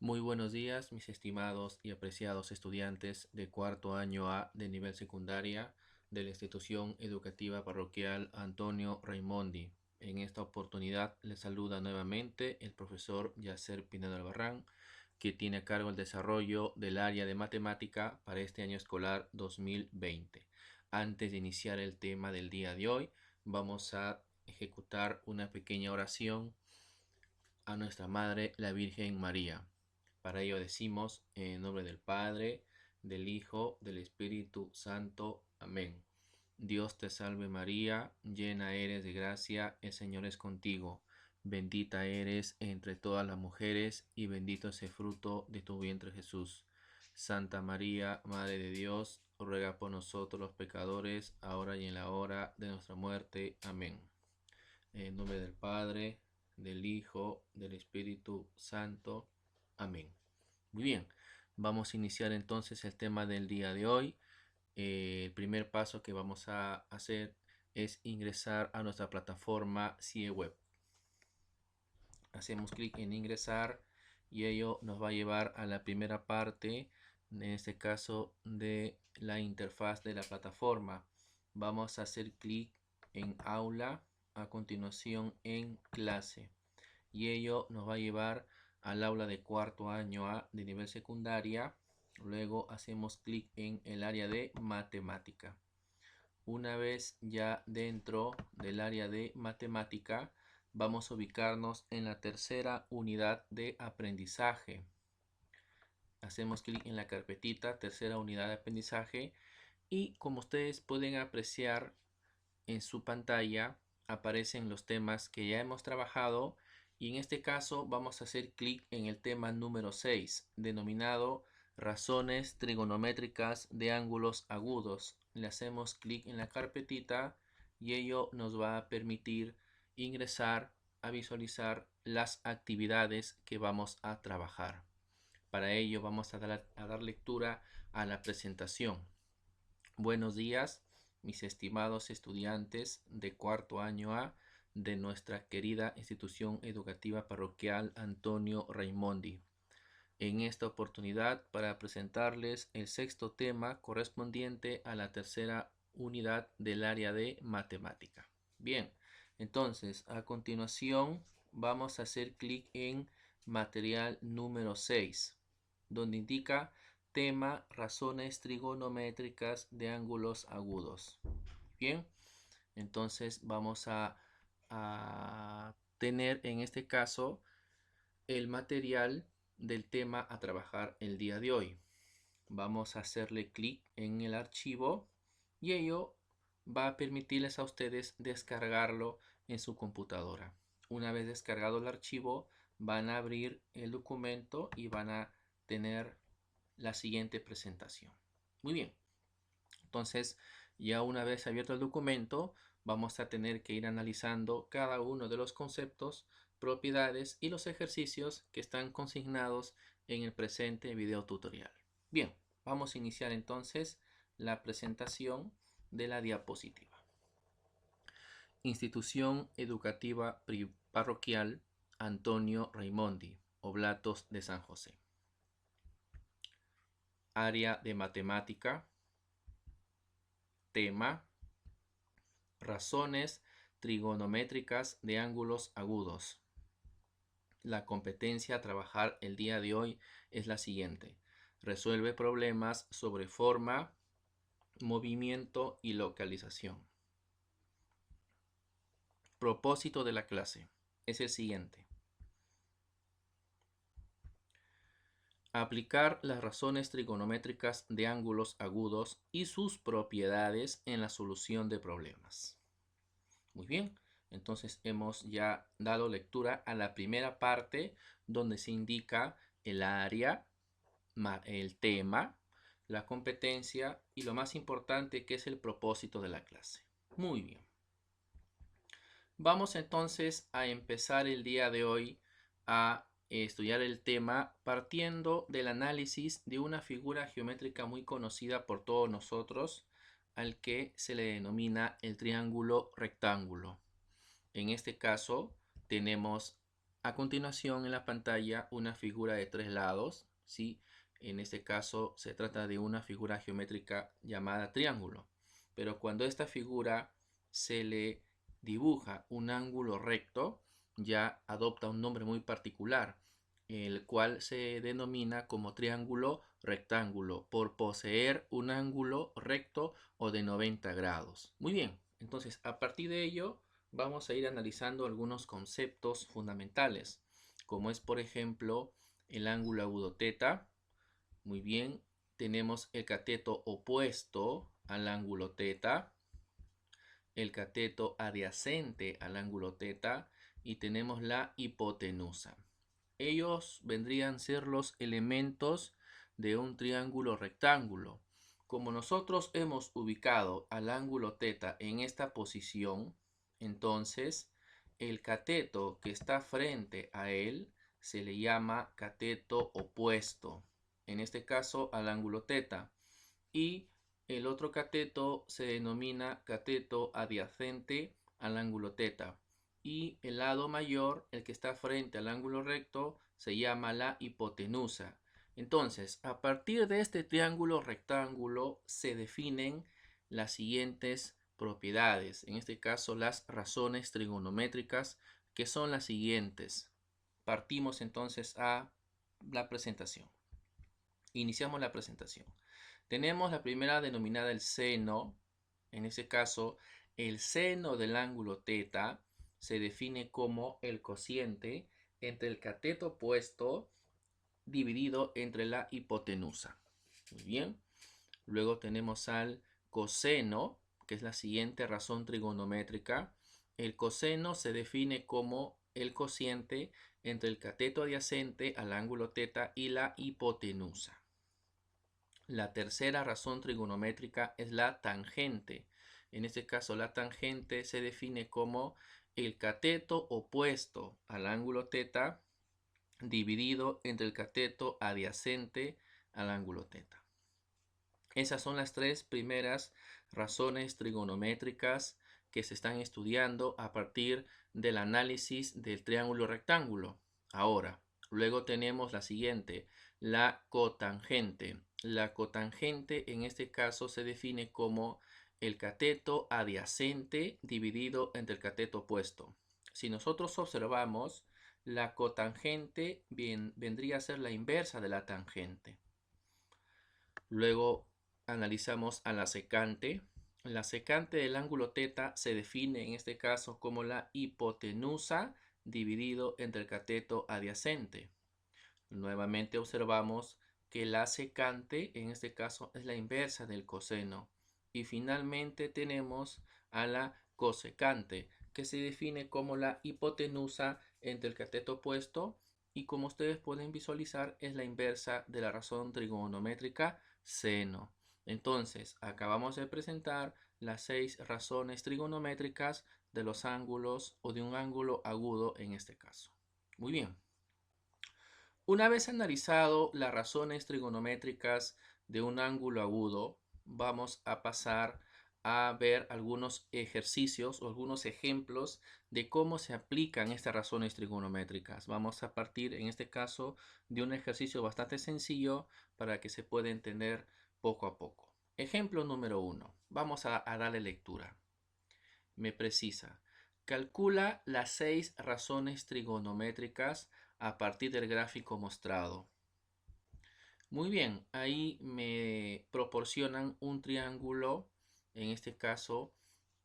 Muy buenos días, mis estimados y apreciados estudiantes de cuarto año A de nivel secundaria de la institución educativa parroquial Antonio Raimondi. En esta oportunidad les saluda nuevamente el profesor Yacer Pineda Albarrán, que tiene a cargo el desarrollo del área de matemática para este año escolar 2020. Antes de iniciar el tema del día de hoy, vamos a ejecutar una pequeña oración a nuestra Madre, la Virgen María. Para ello decimos, en nombre del Padre, del Hijo, del Espíritu Santo. Amén. Dios te salve María, llena eres de gracia, el Señor es contigo. Bendita eres entre todas las mujeres y bendito es el fruto de tu vientre Jesús. Santa María, Madre de Dios, ruega por nosotros los pecadores, ahora y en la hora de nuestra muerte. Amén. En nombre del Padre, del Hijo, del Espíritu Santo. Amén. Muy bien, vamos a iniciar entonces el tema del día de hoy. El primer paso que vamos a hacer es ingresar a nuestra plataforma CIE Web. Hacemos clic en ingresar y ello nos va a llevar a la primera parte, en este caso de la interfaz de la plataforma. Vamos a hacer clic en aula, a continuación en clase, y ello nos va a llevar al aula de cuarto año A de nivel secundaria. Luego hacemos clic en el área de matemática. Una vez ya dentro del área de matemática, vamos a ubicarnos en la tercera unidad de aprendizaje. Hacemos clic en la carpetita tercera unidad de aprendizaje y, como ustedes pueden apreciar en su pantalla, aparecen los temas que ya hemos trabajado, y en este caso vamos a hacer clic en el tema número 6, denominado razones trigonométricas de ángulos agudos. Le hacemos clic en la carpetita y ello nos va a permitir ingresar a visualizar las actividades que vamos a trabajar. Para ello vamos a dar lectura a la presentación. Buenos días, mis estimados estudiantes de cuarto año A de nuestra querida institución educativa parroquial Antonio Raimondi. En esta oportunidad, para presentarles el sexto tema correspondiente a la tercera unidad del área de matemática. Bien, entonces a continuación vamos a hacer clic en material número 6, donde indica tema razones trigonométricas de ángulos agudos. Bien, entonces vamos a tener en este caso el material del tema a trabajar el día de hoy. Vamos a hacerle clic en el archivo y ello va a permitirles a ustedes descargarlo en su computadora. Una vez descargado el archivo, van a abrir el documento y van a tener la siguiente presentación. Muy bien, entonces ya una vez abierto el documento, vamos a tener que ir analizando cada uno de los conceptos, propiedades y los ejercicios que están consignados en el presente video tutorial. Bien, vamos a iniciar entonces la presentación de la diapositiva. Institución Educativa Parroquial Antonio Raimondi, Oblatos de San José. Área de matemática. Tema: razones trigonométricas de ángulos agudos. La competencia a trabajar el día de hoy es la siguiente: resuelve problemas sobre forma, movimiento y localización. Propósito de la clase es el siguiente: aplicar las razones trigonométricas de ángulos agudos y sus propiedades en la solución de problemas. Muy bien, entonces hemos ya dado lectura a la primera parte, donde se indica el área, el tema, la competencia y lo más importante, que es el propósito de la clase. Muy bien. Vamos entonces a empezar el día de hoy a estudiar el tema partiendo del análisis de una figura geométrica muy conocida por todos nosotros, al que se le denomina el triángulo rectángulo. En este caso tenemos a continuación en la pantalla una figura de 3 lados, ¿sí? En este caso se trata de una figura geométrica llamada triángulo. Pero cuando esta figura se le dibuja un ángulo recto, ya adopta un nombre muy particular, el cual se denomina como triángulo rectángulo, por poseer un ángulo recto o de 90 grados. Muy bien, entonces a partir de ello vamos a ir analizando algunos conceptos fundamentales, como es por ejemplo el ángulo agudo teta. Muy bien, tenemos el cateto opuesto al ángulo teta, el cateto adyacente al ángulo teta y tenemos la hipotenusa. Ellos vendrían a ser los elementos de un triángulo rectángulo. Como nosotros hemos ubicado al ángulo teta en esta posición, entonces el cateto que está frente a él se le llama cateto opuesto, en este caso al ángulo teta, y el otro cateto se denomina cateto adyacente al ángulo teta, y el lado mayor, el que está frente al ángulo recto, se llama la hipotenusa. Entonces, a partir de este triángulo rectángulo se definen las siguientes propiedades, en este caso las razones trigonométricas, que son las siguientes. Partimos entonces a la presentación. Iniciamos la presentación. Tenemos la primera denominada el seno. En este caso, el seno del ángulo teta se define como el cociente entre el cateto opuesto dividido entre la hipotenusa. Muy bien. Luego tenemos al coseno, que es la siguiente razón trigonométrica. El coseno se define como el cociente entre el cateto adyacente al ángulo teta y la hipotenusa. La tercera razón trigonométrica es la tangente. En este caso, la tangente se define como el cateto opuesto al ángulo teta dividido entre el cateto adyacente al ángulo teta. Esas son las tres primeras razones trigonométricas que se están estudiando a partir del análisis del triángulo rectángulo. Ahora, luego tenemos la siguiente, la cotangente. La cotangente en este caso se define como el cateto adyacente dividido entre el cateto opuesto. Si nosotros observamos, la cotangente vendría a ser la inversa de la tangente. Luego analizamos a la secante. La secante del ángulo teta se define en este caso como la hipotenusa dividido entre el cateto adyacente. Nuevamente observamos que la secante en este caso es la inversa del coseno. Y finalmente tenemos a la cosecante, que se define como la hipotenusa entre el cateto opuesto y, como ustedes pueden visualizar, es la inversa de la razón trigonométrica seno. Entonces, acabamos de presentar las 6 razones trigonométricas de los ángulos o de un ángulo agudo en este caso. Muy bien. Una vez analizado las razones trigonométricas de un ángulo agudo, vamos a pasar a ver algunos ejercicios o algunos ejemplos de cómo se aplican estas razones trigonométricas. Vamos a partir en este caso de un ejercicio bastante sencillo para que se pueda entender poco a poco. Ejemplo número 1. Vamos a darle lectura. Me precisa. Calcula las 6 razones trigonométricas a partir del gráfico mostrado. Muy bien, ahí me proporcionan un triángulo, en este caso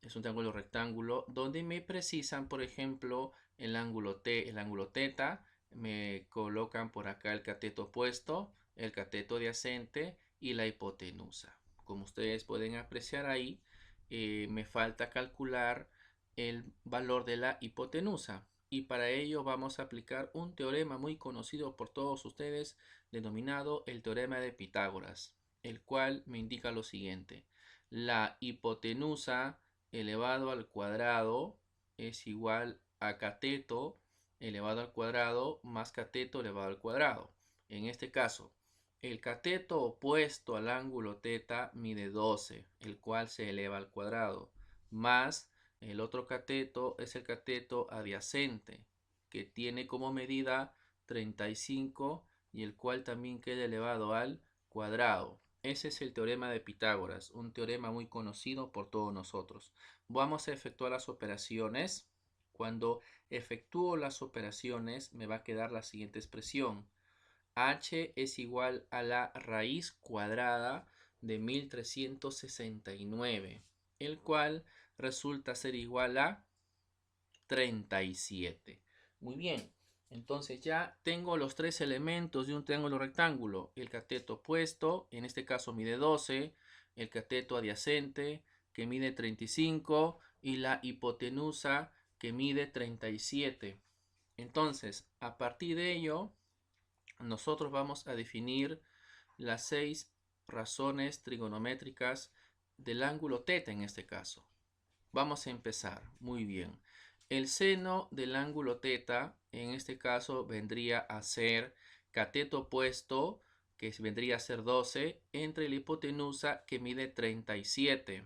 es un triángulo rectángulo, donde me precisan, por ejemplo, el ángulo teta, me colocan por acá el cateto opuesto, el cateto adyacente y la hipotenusa. Como ustedes pueden apreciar ahí, me falta calcular el valor de la hipotenusa. Y para ello vamos a aplicar un teorema muy conocido por todos ustedes, denominado el teorema de Pitágoras, el cual me indica lo siguiente. La hipotenusa elevado al cuadrado es igual a cateto elevado al cuadrado más cateto elevado al cuadrado. En este caso, el cateto opuesto al ángulo teta mide 12, el cual se eleva al cuadrado, más el otro cateto es el cateto adyacente. que tiene como medida 35 y el cual también queda elevado al cuadrado. Ese es el teorema de Pitágoras, un teorema muy conocido por todos nosotros. Vamos a efectuar las operaciones. Cuando efectúo las operaciones me va a quedar la siguiente expresión. H es igual a la raíz cuadrada de 1369, el cual resulta ser igual a 37. Muy bien, entonces ya tengo los tres elementos de un triángulo rectángulo. El cateto opuesto, en este caso mide 12, el cateto adyacente, que mide 35, y la hipotenusa, que mide 37. Entonces, a partir de ello, nosotros vamos a definir las 6 razones trigonométricas del ángulo θ en este caso. Vamos a empezar. Muy bien. El seno del ángulo θ en este caso vendría a ser cateto opuesto, que vendría a ser 12, entre la hipotenusa, que mide 37.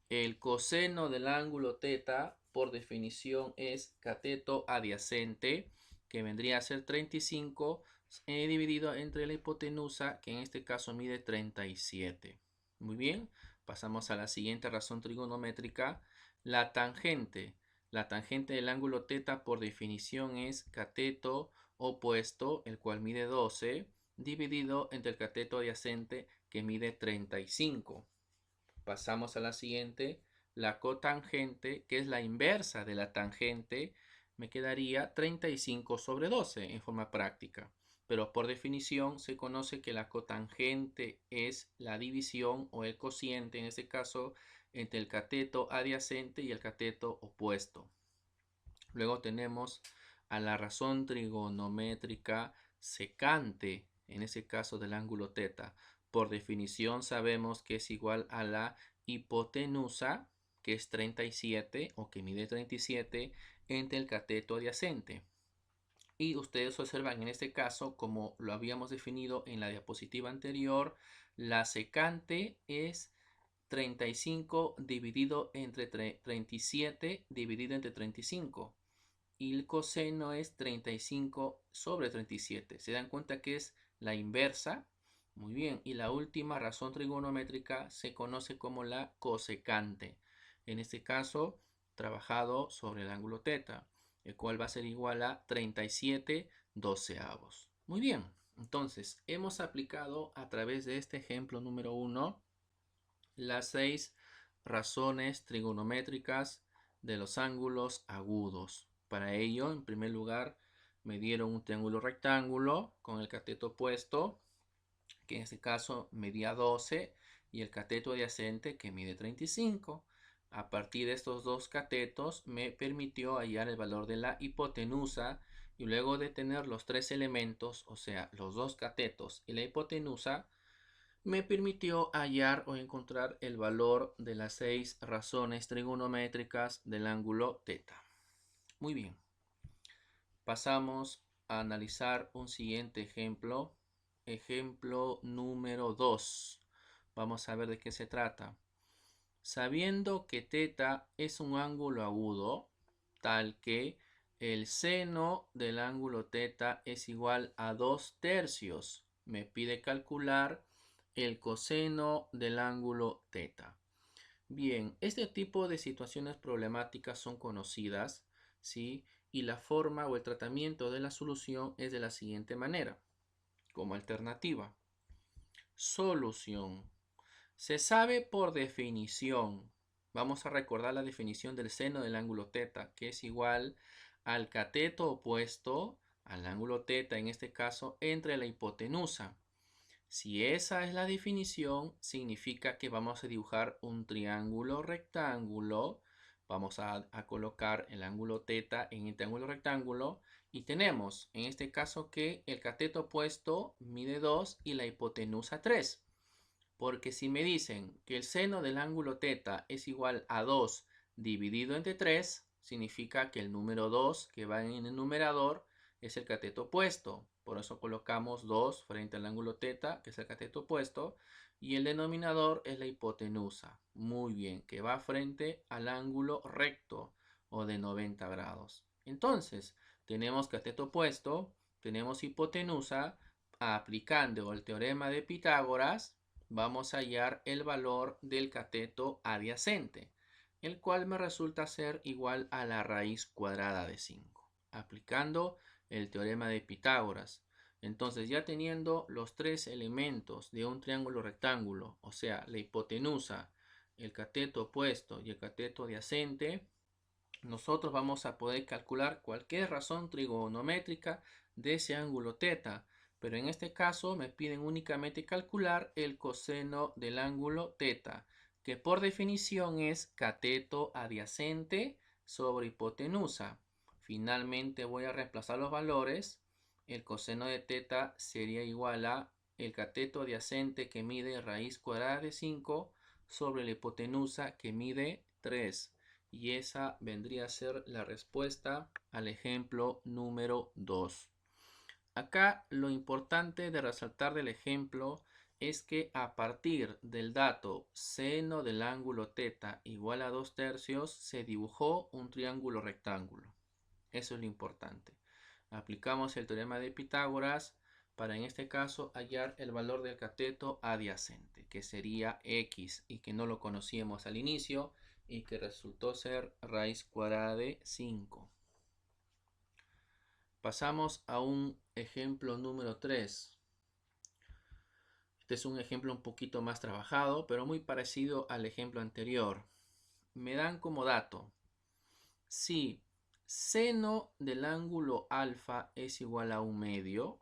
El coseno del ángulo θ por definición es cateto adyacente, que vendría a ser 35, dividido entre la hipotenusa, que en este caso mide 37. Muy bien, pasamos a la siguiente razón trigonométrica. La tangente. La tangente del ángulo θ por definición es cateto opuesto, el cual mide 12, dividido entre el cateto adyacente, que mide 35. Pasamos a la siguiente, la cotangente, que es la inversa de la tangente, me quedaría 35 sobre 12 en forma práctica. Pero por definición se conoce que la cotangente es la división o el cociente, en este caso, entre el cateto adyacente y el cateto opuesto. Luego tenemos a la razón trigonométrica secante, en ese caso del ángulo θ. Por definición sabemos que es igual a la hipotenusa, que es 37 o que mide 37, entre el cateto adyacente. Y ustedes observan en este caso, como lo habíamos definido en la diapositiva anterior, la secante es 35 dividido entre 37 dividido entre 35. Y el coseno es 35 sobre 37. ¿Se dan cuenta que es la inversa? Muy bien. Y la última razón trigonométrica se conoce como la cosecante. En este caso, trabajado sobre el ángulo θ, el cual va a ser igual a 37 doceavos. Muy bien. Entonces, hemos aplicado a través de este ejemplo número 1 las 6 razones trigonométricas de los ángulos agudos. Para ello, en primer lugar, me dieron un triángulo rectángulo con el cateto opuesto, que en este caso medía 12, y el cateto adyacente, que mide 35. A partir de estos dos catetos me permitió hallar el valor de la hipotenusa, y luego de tener los tres elementos, o sea, los dos catetos y la hipotenusa, me permitió hallar o encontrar el valor de las 6 razones trigonométricas del ángulo θ. Muy bien. Pasamos a analizar un siguiente ejemplo. Ejemplo número 2. Vamos a ver de qué se trata. Sabiendo que θ es un ángulo agudo, tal que el seno del ángulo θ es igual a 2/3, me pide calcular el coseno del ángulo θ. Bien, este tipo de situaciones problemáticas son conocidas, ¿sí? Y la forma o el tratamiento de la solución es de la siguiente manera. Como alternativa, solución. Se sabe por definición, vamos a recordar la definición del seno del ángulo θ, que es igual al cateto opuesto al ángulo θ, en este caso, entre la hipotenusa. Si esa es la definición, significa que vamos a dibujar un triángulo rectángulo. Vamos a colocar el ángulo θ en el triángulo rectángulo y tenemos en este caso que el cateto opuesto mide 2 y la hipotenusa 3. Porque si me dicen que el seno del ángulo θ es igual a 2 dividido entre 3, significa que el número 2 que va en el numerador es el cateto opuesto. Por eso colocamos 2 frente al ángulo θ, que es el cateto opuesto, y el denominador es la hipotenusa. Muy bien, que va frente al ángulo recto o de 90 grados. Entonces, tenemos cateto opuesto, tenemos hipotenusa. Aplicando el teorema de Pitágoras, vamos a hallar el valor del cateto adyacente, el cual me resulta ser igual a la raíz cuadrada de 5. Aplicando el teorema de Pitágoras. Entonces, ya teniendo los tres elementos de un triángulo rectángulo, o sea, la hipotenusa, el cateto opuesto y el cateto adyacente, nosotros vamos a poder calcular cualquier razón trigonométrica de ese ángulo θ. Pero en este caso me piden únicamente calcular el coseno del ángulo θ, que por definición es cateto adyacente sobre hipotenusa. Finalmente voy a reemplazar los valores. El coseno de θ sería igual a el cateto adyacente, que mide raíz cuadrada de 5, sobre la hipotenusa, que mide 3. Y esa vendría a ser la respuesta al ejemplo número 2. Acá lo importante de resaltar del ejemplo es que a partir del dato seno del ángulo θ igual a 2/3 se dibujó un triángulo rectángulo. Eso es lo importante. Aplicamos el teorema de Pitágoras para, en este caso, hallar el valor del cateto adyacente, que sería x, y que no lo conocíamos al inicio y que resultó ser raíz cuadrada de 5. Pasamos a un ejemplo número 3. Este es un ejemplo un poquito más trabajado, pero muy parecido al ejemplo anterior. Me dan como dato: si seno del ángulo alfa es igual a 1/2,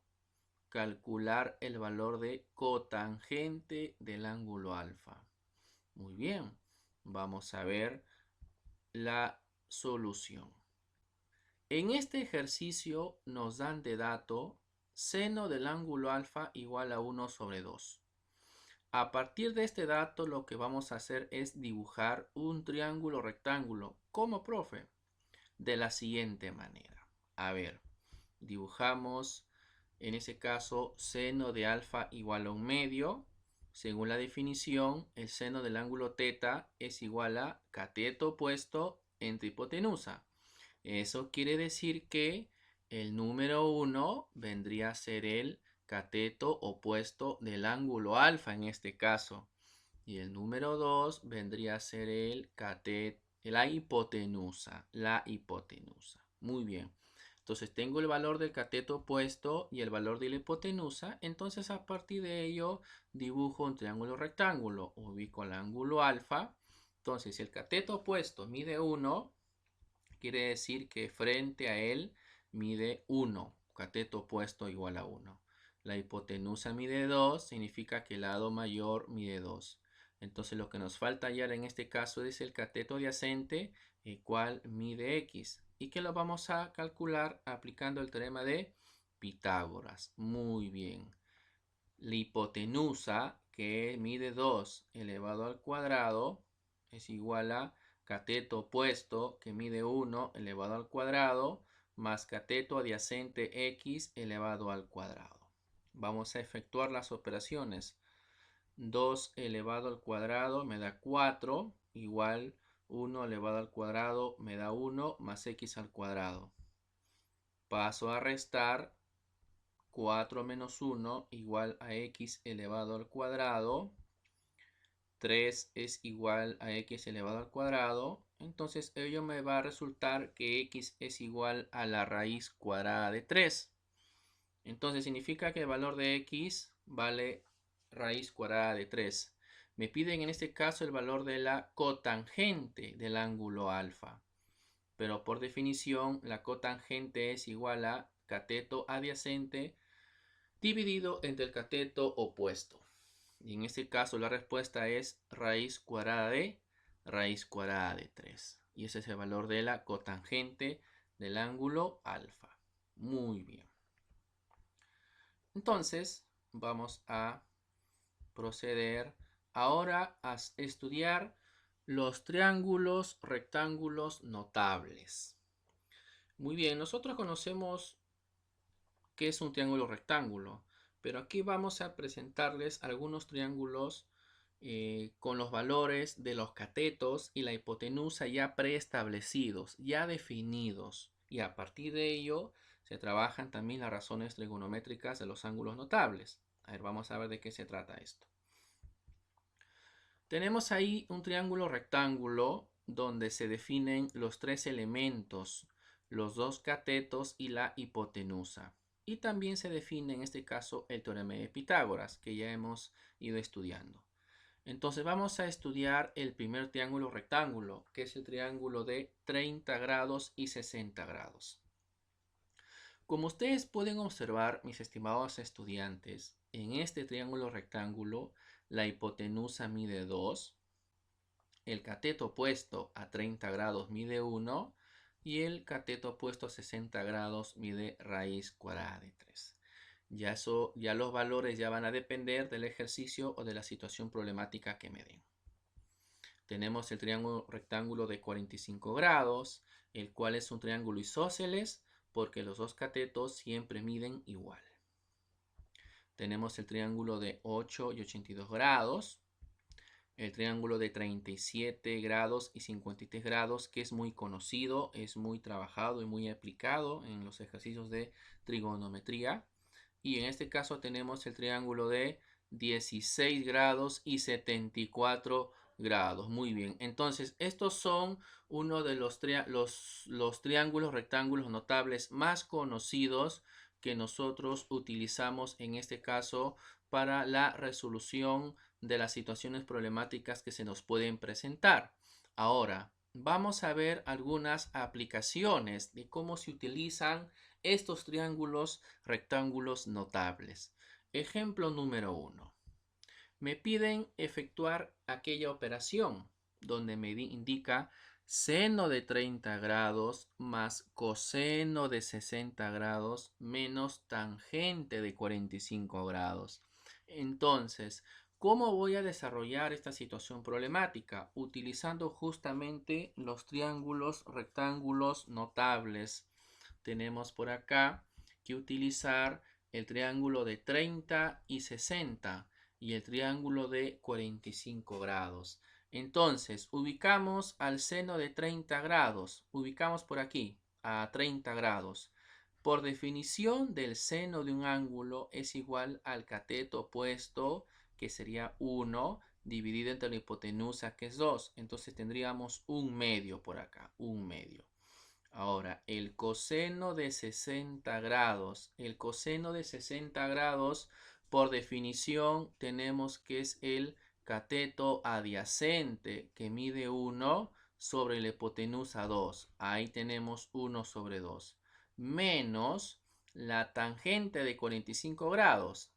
calcular el valor de cotangente del ángulo alfa. Muy bien, vamos a ver la solución. En este ejercicio nos dan de dato seno del ángulo alfa igual a 1/2. A partir de este dato, lo que vamos a hacer es dibujar un triángulo rectángulo. ¿Cómo, profe? De la siguiente manera. A ver, dibujamos en ese caso seno de alfa igual a 1/2. Según la definición, el seno del ángulo θ es igual a cateto opuesto entre hipotenusa. Eso quiere decir que el número 1 vendría a ser el cateto opuesto del ángulo alfa en este caso. Y el número 2 vendría a ser la hipotenusa. Muy bien. Entonces tengo el valor del cateto opuesto y el valor de la hipotenusa. Entonces, a partir de ello dibujo un triángulo rectángulo. Ubico el ángulo alfa. Entonces, si el cateto opuesto mide 1, quiere decir que frente a él mide 1. Cateto opuesto igual a 1. La hipotenusa mide 2. Significa que el lado mayor mide 2. Entonces lo que nos falta hallar en este caso es el cateto adyacente, el cual mide x. Y que lo vamos a calcular aplicando el teorema de Pitágoras. Muy bien. La hipotenusa, que mide 2 elevado al cuadrado, es igual a cateto opuesto, que mide 1 elevado al cuadrado, más cateto adyacente x elevado al cuadrado. Vamos a efectuar las operaciones. 2 elevado al cuadrado me da 4, igual 1 elevado al cuadrado me da 1, más x al cuadrado. Paso a restar. 4 menos 1 igual a x elevado al cuadrado. 3 es igual a x elevado al cuadrado. Entonces ello me va a resultar que x es igual a la raíz cuadrada de 3. Entonces significa que el valor de x vale raíz cuadrada de 3. Me piden en este caso el valor de la cotangente del ángulo alfa. Pero por definición la cotangente es igual a cateto adyacente dividido entre el cateto opuesto. Y en este caso la respuesta es raíz cuadrada de 3. Y ese es el valor de la cotangente del ángulo alfa. Muy bien. Entonces vamos a proceder ahora a estudiar los triángulos rectángulos notables. Muy bien, nosotros conocemos qué es un triángulo rectángulo, pero aquí vamos a presentarles algunos triángulos con los valores de los catetos y la hipotenusa ya preestablecidos, ya definidos, y a partir de ello se trabajan también las razones trigonométricas de los ángulos notables. A ver, vamos a ver de qué se trata esto. Tenemos ahí un triángulo rectángulo donde se definen los tres elementos, los dos catetos y la hipotenusa. Y también se define en este caso el teorema de Pitágoras, que ya hemos ido estudiando. Entonces vamos a estudiar el primer triángulo rectángulo, que es el triángulo de 30 grados y 60 grados. Como ustedes pueden observar, mis estimados estudiantes, en este triángulo rectángulo, la hipotenusa mide 2, el cateto opuesto a 30 grados mide 1 y el cateto opuesto a 60 grados mide raíz cuadrada de 3. Ya los valores ya van a depender del ejercicio o de la situación problemática que me den. Tenemos el triángulo rectángulo de 45 grados, el cual es un triángulo isósceles porque los dos catetos siempre miden igual. Tenemos el triángulo de 8 y 82 grados, el triángulo de 37 grados y 53 grados, que es muy conocido, es muy trabajado y muy aplicado en los ejercicios de trigonometría. Y en este caso tenemos el triángulo de 16 grados y 74 grados. Muy bien. Entonces, estos son uno de los triángulos rectángulos notables más conocidos que nosotros utilizamos en este caso para la resolución de las situaciones problemáticas que se nos pueden presentar. Ahora, vamos a ver algunas aplicaciones de cómo se utilizan estos triángulos rectángulos notables. Ejemplo número 1. Me piden efectuar aquella operación donde me indica seno de 30 grados más coseno de 60 grados menos tangente de 45 grados. Entonces, ¿cómo voy a desarrollar esta situación problemática? Utilizando justamente los triángulos rectángulos notables. Tenemos por acá que utilizar el triángulo de 30 y 60 y el triángulo de 45 grados. Entonces, ubicamos al seno de 30 grados. Ubicamos por aquí a 30 grados. Por definición del seno de un ángulo es igual al cateto opuesto, que sería 1, dividido entre la hipotenusa, que es 2. Entonces tendríamos un medio por acá, un medio. Ahora, el coseno de 60 grados. El coseno de 60 grados, por definición, tenemos que es el cateto adyacente, que mide 1 sobre la hipotenusa 2. Ahí tenemos 1 sobre 2. Menos la tangente de 45 grados.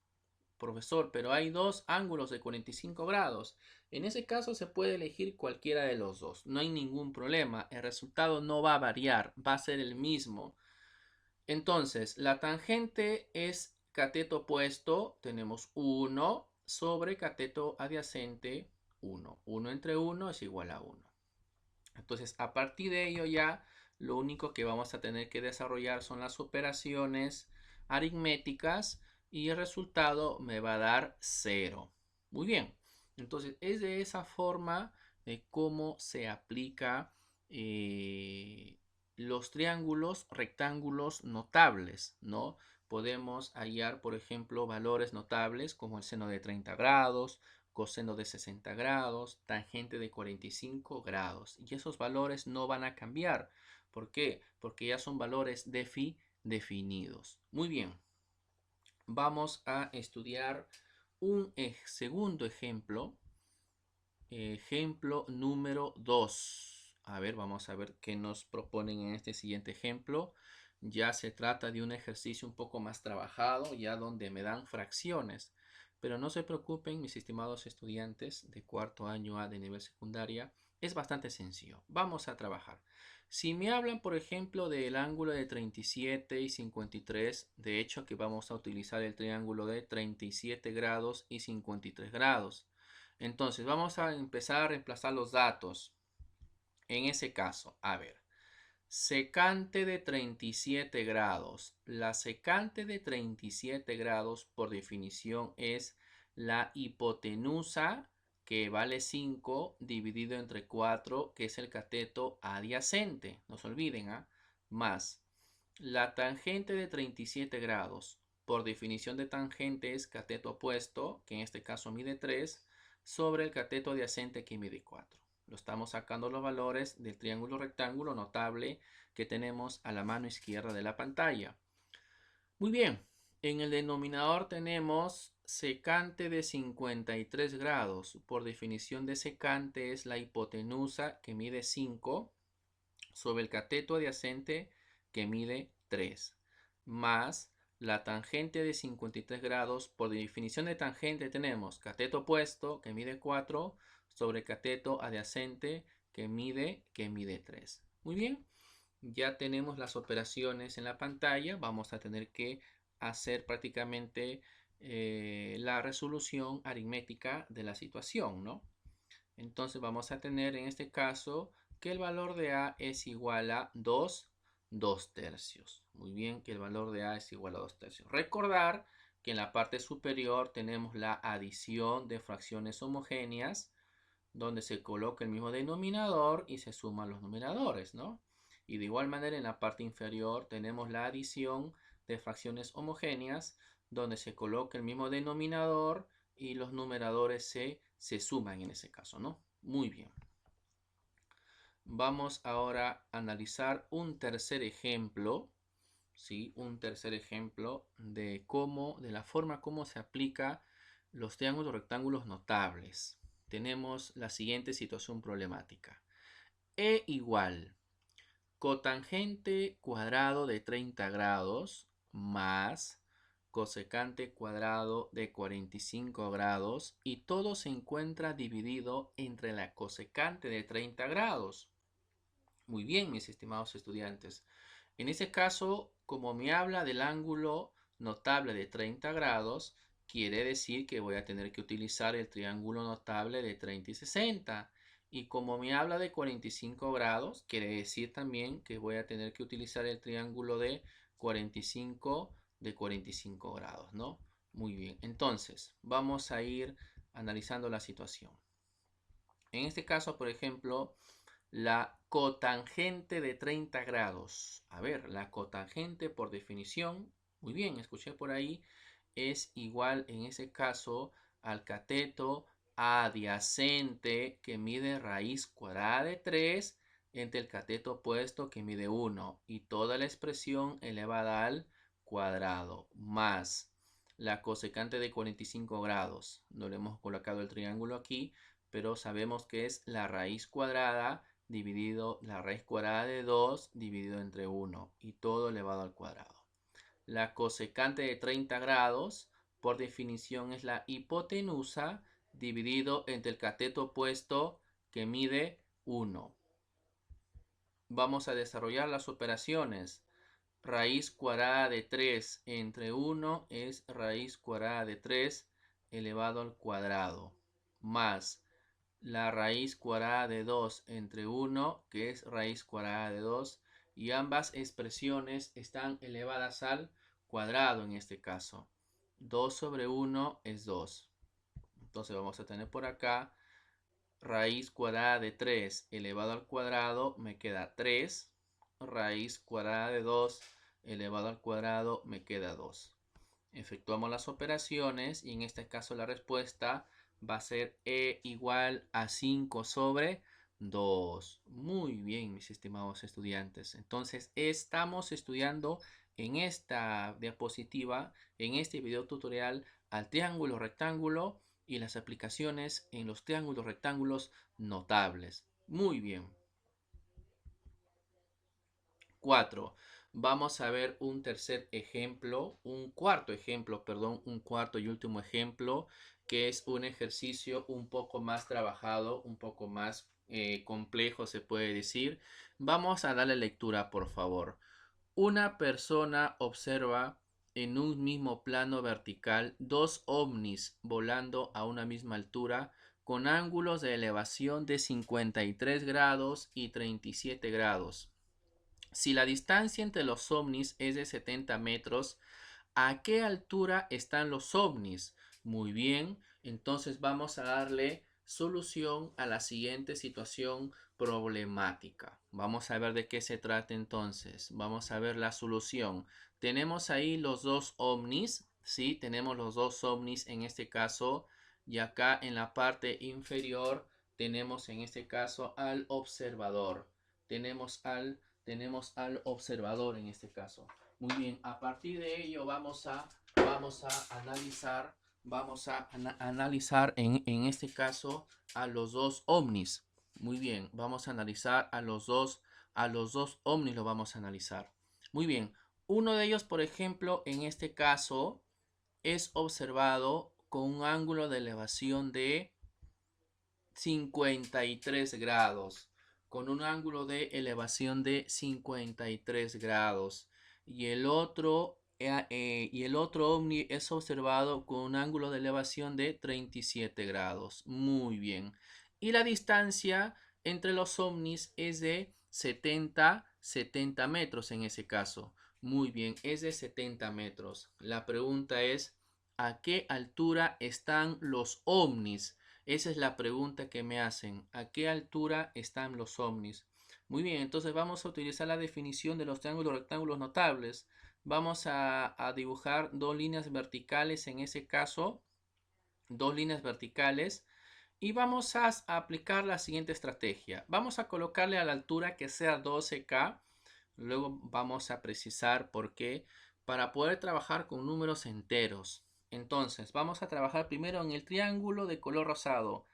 Profesor, pero hay dos ángulos de 45 grados. En ese caso se puede elegir cualquiera de los dos. No hay ningún problema. El resultado no va a variar. Va a ser el mismo. Entonces, la tangente es cateto opuesto. Tenemos 1 sobre cateto adyacente 1. 1 entre 1 es igual a 1. Entonces, a partir de ello ya lo único que vamos a tener que desarrollar son las operaciones aritméticas y el resultado me va a dar 0. Muy bien. Entonces, es de esa forma de cómo se aplica los triángulos rectángulos notables, ¿no? Podemos hallar, por ejemplo, valores notables como el seno de 30 grados, coseno de 60 grados, tangente de 45 grados. Y esos valores no van a cambiar. ¿Por qué? Porque ya son valores definidos. Muy bien. Vamos a estudiar un segundo ejemplo. Ejemplo número 2. A ver, vamos a ver qué nos proponen en este siguiente ejemplo. Ya se trata de un ejercicio un poco más trabajado, ya donde me dan fracciones. Pero no se preocupen, mis estimados estudiantes de cuarto año A de nivel secundaria. Es bastante sencillo. Vamos a trabajar. Si me hablan, por ejemplo, del ángulo de 37 y 53, de hecho que vamos a utilizar el triángulo de 37 grados y 53 grados. Entonces, vamos a empezar a reemplazar los datos. En ese caso, a ver, secante de 37 grados. La secante de 37 grados, por definición, es la hipotenusa, que vale 5, dividido entre 4, que es el cateto adyacente. No se olviden, más La tangente de 37 grados, por definición de tangente, es cateto opuesto, que en este caso mide 3, sobre el cateto adyacente que mide 4. Lo estamos sacando los valores del triángulo rectángulo notable que tenemos a la mano izquierda de la pantalla. Muy bien, en el denominador tenemos secante de 53 grados. Por definición de secante es la hipotenusa que mide 5 sobre el cateto adyacente que mide 3, más la tangente de 53 grados. Por definición de tangente tenemos cateto opuesto que mide 4 sobre cateto adyacente que mide 3. Muy bien, ya tenemos las operaciones en la pantalla. Vamos a tener que hacer prácticamente la resolución aritmética de la situación, ¿no? Entonces vamos a tener en este caso que el valor de A es igual a 2 tercios. Muy bien, que el valor de A es igual a 2 tercios. Recordar que en la parte superior tenemos la adición de fracciones homogéneas, donde se coloca el mismo denominador y se suman los numeradores, ¿no? Y de igual manera en la parte inferior tenemos la adición de fracciones homogéneas, donde se coloca el mismo denominador y los numeradores se suman en ese caso, ¿no? Muy bien. Vamos ahora a analizar un tercer ejemplo, ¿sí? Un tercer ejemplo de la forma como se aplica los triángulos rectángulos notables. Tenemos la siguiente situación problemática. E igual cotangente cuadrado de 30 grados más cosecante cuadrado de 45 grados y todo se encuentra dividido entre la cosecante de 30 grados. Muy bien, mis estimados estudiantes. En ese caso, como me habla del ángulo notable de 30 grados, quiere decir que voy a tener que utilizar el triángulo notable de 30 y 60. Y como me habla de 45 grados, quiere decir también que voy a tener que utilizar el triángulo de 45 grados, ¿no? Muy bien, entonces vamos a ir analizando la situación. En este caso, por ejemplo, la cotangente de 30 grados. A ver, la cotangente por definición, muy bien, escuché por ahí, es igual en ese caso al cateto adyacente que mide raíz cuadrada de 3 entre el cateto opuesto que mide 1 y toda la expresión elevada al cuadrado más la cosecante de 45 grados. No le hemos colocado el triángulo aquí, pero sabemos que es la raíz cuadrada dividido la raíz cuadrada de 2 dividido entre 1 y todo elevado al cuadrado. La cosecante de 30 grados por definición es la hipotenusa dividido entre el cateto opuesto que mide 1. Vamos a desarrollar las operaciones. Raíz cuadrada de 3 entre 1 es raíz cuadrada de 3 elevado al cuadrado más la raíz cuadrada de 2 entre 1, que es raíz cuadrada de 2, y ambas expresiones están elevadas al cuadrado en este caso. 2 sobre 1 es 2. Entonces vamos a tener por acá raíz cuadrada de 3 elevado al cuadrado, me queda 3. Raíz cuadrada de 2 elevado al cuadrado, me queda 2. Efectuamos las operaciones y en este caso la respuesta va a ser E igual a 5 sobre 2. Muy bien, mis estimados estudiantes. Entonces, estamos estudiando en esta diapositiva, en este video tutorial, al triángulo rectángulo y las aplicaciones en los triángulos rectángulos notables. Muy bien. 4. Vamos a ver un tercer ejemplo, un cuarto y último ejemplo, que es un ejercicio un poco más trabajado, un poco más complejo, se puede decir. Vamos a darle lectura, por favor. Una persona observa en un mismo plano vertical dos ovnis volando a una misma altura con ángulos de elevación de 53 grados y 37 grados. Si la distancia entre los ovnis es de 70 metros, ¿a qué altura están los ovnis? Muy bien, entonces vamos a darle solución a la siguiente situación problemática. Vamos a ver de qué se trata entonces. Vamos a ver la solución. Tenemos ahí los dos ovnis, ¿sí? Tenemos los dos ovnis en este caso. Y acá en la parte inferior tenemos en este caso al observador. Tenemos al observador en este caso. Muy bien, a partir de ello vamos a analizar. Vamos a analizar en este caso a los dos ovnis. Muy bien, vamos a analizar a los dos ovnis, lo vamos a analizar. Muy bien, uno de ellos, por ejemplo, en este caso es observado con un ángulo de elevación de 53 grados, con un ángulo de elevación de 53 grados. Y el otro ovni es observado con un ángulo de elevación de 37 grados. Muy bien. Y la distancia entre los ovnis es de 70 metros en ese caso. Muy bien, es de 70 metros. La pregunta es, ¿a qué altura están los ovnis? Esa es la pregunta que me hacen. ¿A qué altura están los ovnis? Muy bien, entonces vamos a utilizar la definición de los triángulos rectángulos notables. Vamos a dibujar dos líneas verticales en ese caso. Dos líneas verticales. Y vamos a aplicar la siguiente estrategia. Vamos a colocarle a la altura que sea 12K. Luego vamos a precisar por qué. Para poder trabajar con números enteros. Entonces, vamos a trabajar primero en el triángulo de color rosado.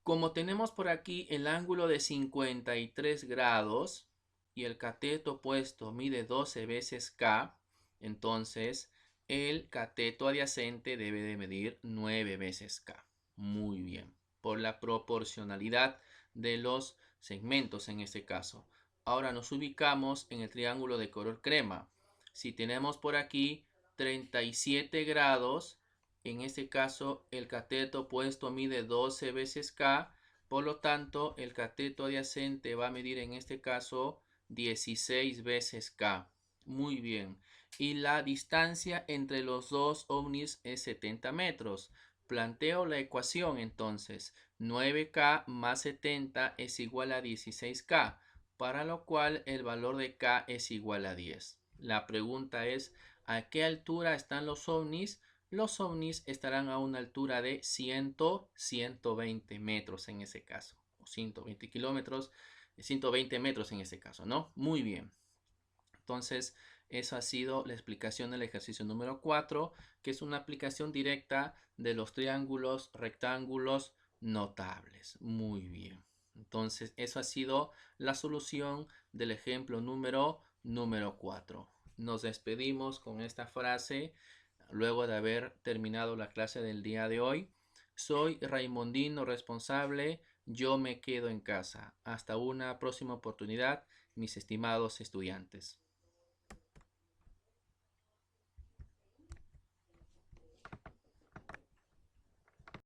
Como tenemos por aquí el ángulo de 53 grados y el cateto opuesto mide 12 veces K, entonces el cateto adyacente debe de medir 9 veces K. Muy bien, por la proporcionalidad de los segmentos en este caso. Ahora nos ubicamos en el triángulo de color crema. Si tenemos por aquí 37 grados, en este caso el cateto opuesto mide 12 veces K, por lo tanto el cateto adyacente va a medir en este caso 16 veces K. Muy bien. Y la distancia entre los dos ovnis es 70 metros. Planteo la ecuación entonces. 9K más 70 es igual a 16K, para lo cual el valor de K es igual a 10. La pregunta es, ¿a qué altura están los ovnis? Los ovnis estarán a una altura de 120 metros en ese caso, o 120 kilómetros, 120 metros en ese caso, ¿no? Muy bien. Entonces, eso ha sido la explicación del ejercicio número 4, que es una aplicación directa de los triángulos, rectángulos notables. Muy bien. Entonces, eso ha sido la solución del ejemplo número 4. Nos despedimos con esta frase luego de haber terminado la clase del día de hoy. Soy Raimondino responsable, yo me quedo en casa. Hasta una próxima oportunidad, mis estimados estudiantes.